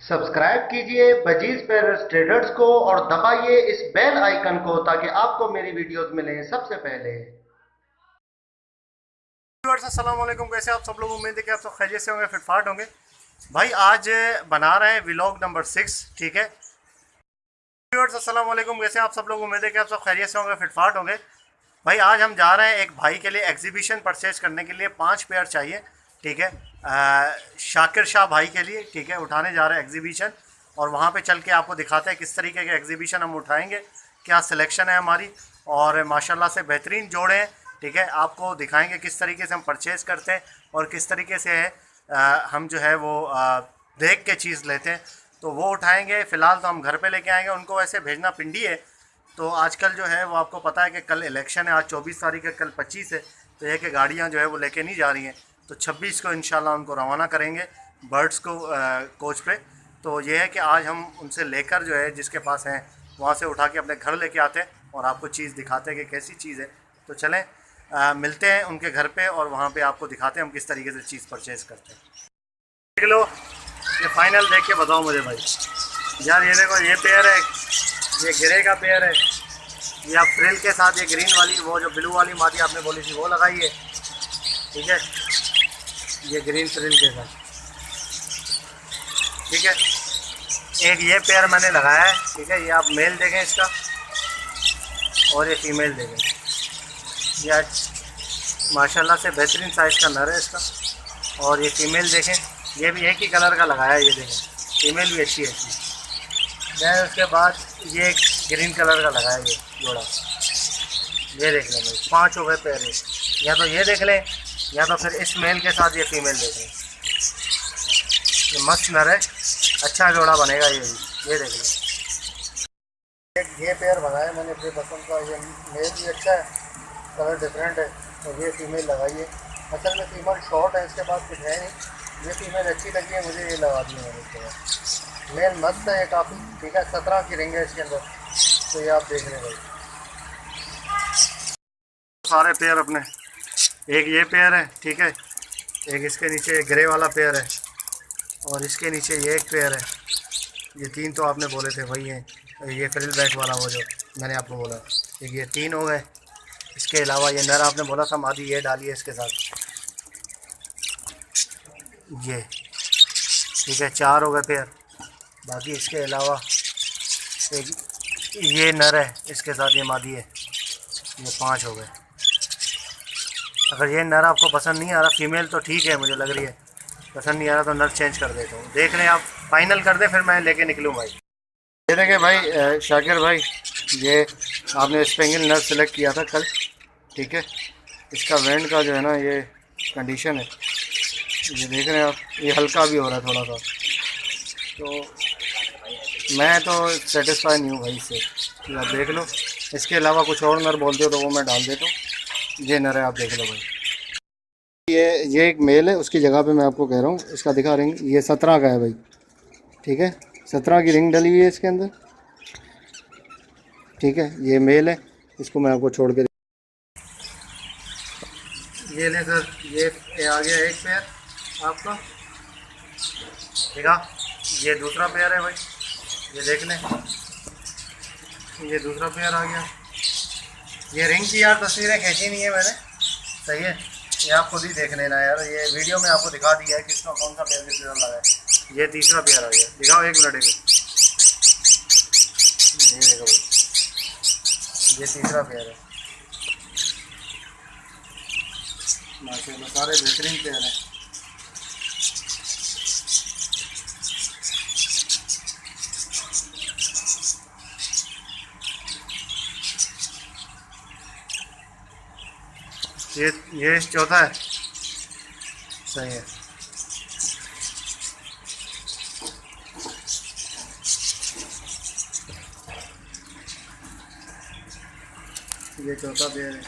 Subscribe कीजिए budgies Perez traders को और दबाइए इस बेल आइकन को ताकि आपको मेरी वीडियोस मिलें सबसे पहले। अस्सलाम वालेकुम, कैसे आप सब लोग? उम्मीद है कि आप सब खैरियत से होंगे, फिटफाट होंगे। भाई आज बना रहे हैं व्लॉग नंबर 6, ठीक है। अस्सलाम वालेकुम, कैसे आप सब लोग? उम्मीद है कि आप सब खैरियत से होंगे, फिटफाट होंगे। भाई आज हम जा रहे हैं एक भाई के लिए एग्जीबिशन परचेज करने के लिए, 5 पेयर चाहिए, ठीक है। शाकिर शाह भाई के लिए, ठीक है, उठाने जा रहे हैं एग्जीबिशन। और वहाँ पे चल के आपको दिखाते हैं किस तरीके के एग्जीबिशन हम उठाएंगे, क्या सिलेक्शन है हमारी, और माशाल्लाह से बेहतरीन जोड़े हैं, ठीक है। आपको दिखाएंगे किस तरीके से हम परचेज़ करते हैं और किस तरीके से हम जो है वो देख के चीज़ लेते हैं, तो वो उठाएंगे। फ़िलहाल तो हम घर पे लेके आएंगे, उनको वैसे भेजना पिंडी है। तो आजकल जो है वो आपको पता है कि कल इलेक्शन है, आज 24 तारीख है, कल 25 है। तो ये कि गाड़ियाँ जो है वो लेके नहीं जा रही हैं, तो 26 को इंशाल्लाह उनको रवाना करेंगे बर्ड्स को कोच पे। तो ये है कि आज हम उनसे लेकर जो है जिसके पास हैं वहाँ से उठा के अपने घर लेके आते हैं और आपको चीज़ दिखाते हैं कि कैसी चीज़ है। तो चलें मिलते हैं उनके घर पे और वहाँ पे आपको दिखाते हैं हम किस तरीके से चीज़ परचेज़ करते हैं। देख लो, ये फाइनल देख के बताओ मुझे भाई। यार ये देखो, ये पेयर है, ये ग्रे का पेयर है, ये आप फ्रिल के साथ ये ग्रीन वाली, वो जो ब्लू वाली मादी आपने बोली थी वो लगाई है, ठीक है। ये ग्रीन फ्रिल के साथ, ठीक है। एक ये पेयर मैंने लगाया है, ठीक है। ये आप मेल देखें इसका, और ये फीमेल देखें। ये माशाल्लाह से बेहतरीन साइज़ का नर है इसका। और ये फीमेल देखें, ये भी एक ही कलर का लगाया है, ये देखें, फीमेल भी अच्छी है इसकी। देन उसके बाद ये एक ग्रीन कलर का लगाया है ये जोड़ा। ये देख लें भाई, 5 हो गए पैर। या तो ये देख लें या तो फिर इस मेल के साथ ये फीमेल देख लें। ये मस्त नर है, अच्छा जोड़ा बनेगा ये भी। ये देख लें, एक ये पेयर बनाया मैंने अपनी पसंद का। ये मेल भी अच्छा है, कलर डिफरेंट है। और ये फीमेल लगाई है। असल में फीमेल शॉर्ट है, इसके पास कुछ है नहीं। ये फीमेल अच्छी लगी है मुझे, ये लगा दी मैंने इसके बाद। मेल मस्त है ये काफ़ी, ठीक है। 17 की रिंग है इसके अंदर, तो ये आप देख लें भाई। सारे पेयर अपने, एक ये पेयर है, ठीक है। एक इसके नीचे एक ग्रे वाला पेयर है, और इसके नीचे ये एक पेयर है। ये 3 तो आपने बोले थे वही हैं। ये फ्रिल बैक वाला वो जो मैंने आपको बोला, एक ये 3 हो गए। इसके अलावा ये नर आपने बोला था मादी, ये डाली है इसके साथ, ये ठीक है। 4 हो गए पेयर। बाकी इसके अलावा एक ये नर है, इसके साथ ये मादी है, ये 5 हो गए। अगर ये नर आपको पसंद नहीं आ रहा, फीमेल तो ठीक है मुझे लग रही है, पसंद नहीं आ रहा तो नर चेंज कर देता हूँ। देख लें आप, फाइनल कर दें, फिर मैं लेके निकलूँ भाई। ये देखें भाई, शाकिर भाई, ये आपने स्पेंगल नर सेलेक्ट किया था कल, ठीक है। इसका वेंड का जो है ना ये कंडीशन है, ये देख रहे हैं आप, ये हल्का भी हो रहा है थोड़ा सा। तो मैं तो सेटिस्फाई नहीं हूँ भाई इससे, तो आप देख लो। इसके अलावा कुछ और नर बोलते हो तो वो मैं डाल देता हूँ। ये नर है, आप देख लो भाई। ये एक मेल है, उसकी जगह पे मैं आपको कह रहा हूँ, इसका दिखा रिंग, ये 17 का है भाई, ठीक है। 17 की रिंग डली हुई है इसके अंदर, ठीक है। ये मेल है, इसको मैं आपको छोड़ के, ये ले सर, ये आ गया एक पेयर आपका, ठीक है। ये दूसरा पेयर है भाई, ये देख लें, ये दूसरा पेयर आ गया। ये रिंग की यार तस्वीरें खींची नहीं है मैंने, सही है। ये आप खुद ही देख लेना यार, ये वीडियो में आपको दिखा दिया है किसका कौन सा पेयर किस तरह लगा है। ये तीसरा पेयर आ गया, दिखाओ 1 मिनट। ये देखो भाई, ये तीसरा पेयर है। माशाल्लाह सारे बेहतरीन पेयर हैं। ये चौथा है, सही है। ये चौथा पेयर है,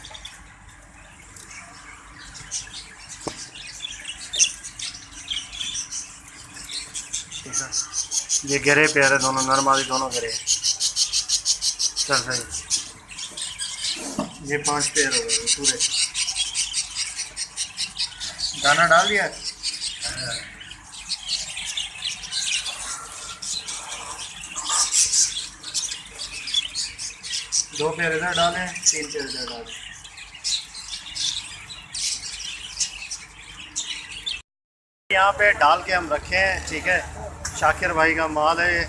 ठीक है। ये गहरे पेयर है, दोनों नर मादी दोनों गहरे हैं। चल सही, ये 5 पेयर हो गए पूरे। दाना डाल दिया, 2 पेयर इधर डालें, 3 पेयर इधर डालें। यहाँ पे डाल के हम रखे हैं, ठीक है। शाकिर भाई का माल है,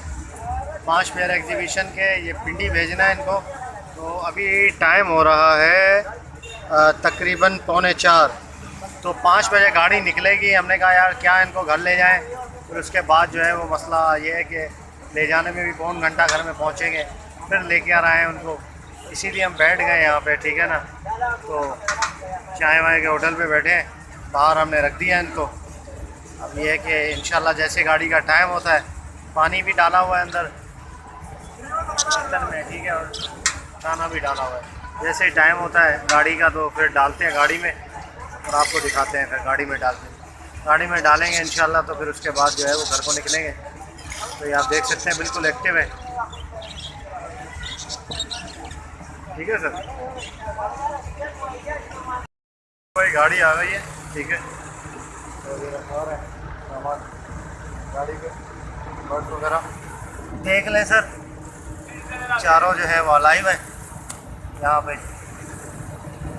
5 पेयर एग्जीबिशन के, ये पिंडी भेजना है इनको। तो अभी टाइम हो रहा है तकरीबन 3:45, तो 5 बजे गाड़ी निकलेगी। हमने कहा यार क्या इनको घर ले जाएं, फिर उसके बाद जो है वो मसला ये है कि ले जाने में भी पौन घंटा घर में पहुँचेंगे, फिर लेके आ रहे हैं उनको, इसीलिए हम बैठ गए यहाँ पे, ठीक है ना। तो चाय वाय के होटल पे बैठे हैं, बाहर हमने रख दिया इनको। अब ये है कि इंशाल्लाह जैसे गाड़ी का टाइम होता है, पानी भी डाला हुआ है अंदर में, ठीक है, और खाना भी डाला हुआ है। जैसे ही टाइम होता है गाड़ी का तो फिर डालते हैं गाड़ी में और आपको दिखाते हैं, फिर गाड़ी में डालते हैं। गाड़ी में डालेंगे इंशाल्लाह, तो फिर उसके बाद जो है वो घर को निकलेंगे। तो ये आप देख सकते हैं बिल्कुल एक्टिव है, ठीक है सर। कोई गाड़ी आ गई है, ठीक है, तो ये रखा है सामान गाड़ी के, बर्ड्स वगैरह देख लें सर। चारों जो है वो अलाइव है यहाँ पे,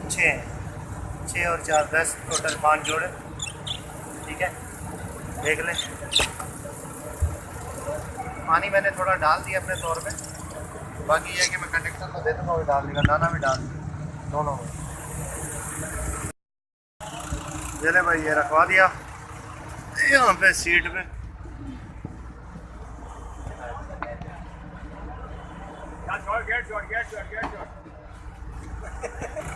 6 और 4 10, टोटल 5 जोड़े, ठीक है, देख लें। पानी मैंने थोड़ा डाल दिया अपने तौर पे, बाकी ये है कि मैं कंडक्टर को दे दूँगा, वो डाल देगा, दाना भी डाल देगा दोनों में। चले भाई ये रखवा दिया यहाँ पे सीट पे।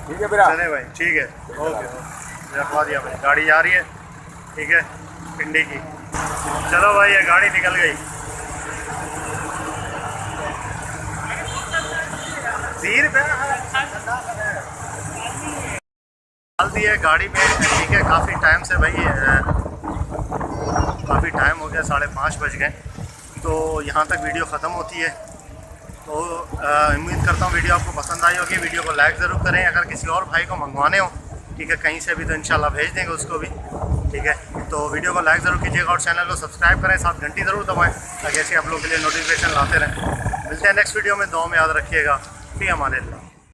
ठीक है बेटा, चले भाई, ठीक है, ओके, रखवा दिया भाई। गाड़ी जा रही है, ठीक है, पिंडी की। चलो भाई ये गाड़ी निकल गई। 30 रुपये डाल दिए गाड़ी में, ठीक है। काफ़ी टाइम से भाई, काफ़ी टाइम हो गया, 5:30 बज गए, तो यहाँ तक वीडियो ख़त्म होती है। तो उम्मीद करता हूँ वीडियो आपको पसंद आई होगी। वीडियो को लाइक ज़रूर करें, अगर किसी और भाई को मंगवाने हो, ठीक है, कहीं से भी, तो इंशाल्लाह भेज देंगे उसको भी, ठीक है। तो वीडियो को लाइक ज़रूर कीजिएगा और चैनल को सब्सक्राइब करें, साथ घंटी ज़रूर दबाएँ ताकि ऐसे आप लोगों के लिए नोटिफिकेशन लाते रहें। मिलते हैं नेक्स्ट वीडियो में, दुआ में याद रखिएगा। फ़ी अमान अल्लाह।